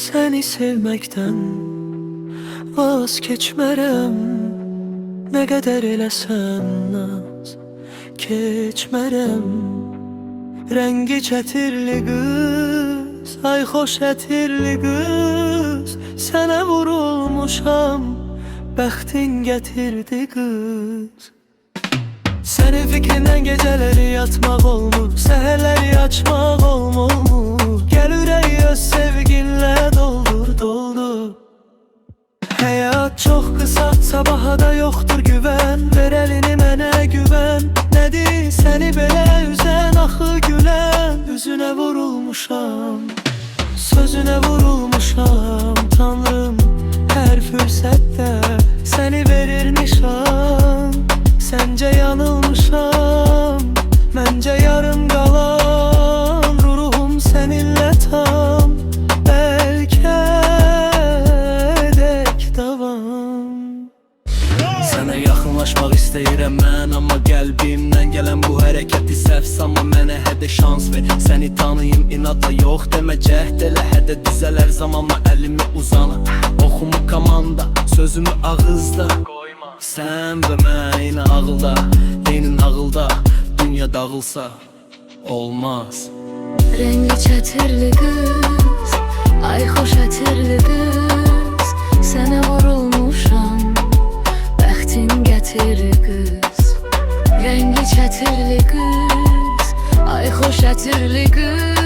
Səni sevməkdən vaz keçmərəm. Nə qədər eləsən naz keçmərəm. Rəngi çətirli qız, ay xoş ətirli qız, sənə vurulmuşam, bəxtin gətirdi qız. Sənin fikrindən gecələri yatmaq olmur, səhərləri açmaq olmur. Gəl ürəyi öz sevginlə doldur, doldur. Həyat çox qısa, sabaha da yoxdur güvən. Ver əlini mənə güvən. Nədir səni belə üzən, axı gülən? Üzünə vurulmuşam, sözünə vurulmuşam. Tanrım hər fürsətdə səni verir nişan. Səncə yanılmışam, məncə yarım qalan. Ruhum səninlə tam, bəlkə edək davam. Sənə yaxınlaşmaq istəyirəm mən, amma qəlbimdən gələn bu hərəkəti səhv sanma. Mənə hədə şans ver, səni tanıyım inadla yox demə. Cəhd elə hədə düzələr zamanla əlimi uzana. Oxumu komanda, sözümü ağızda qoyma. Sən və mən eyni ağılda, eynin ağılda. Dünya dağılsa olmaz. Rəngi çətirli qız, ay xoş ətirli qız, sənə vurulmuşam, bəxtin gətirir qız. Rəngi çətirli qız, ay xoş ətirli qız,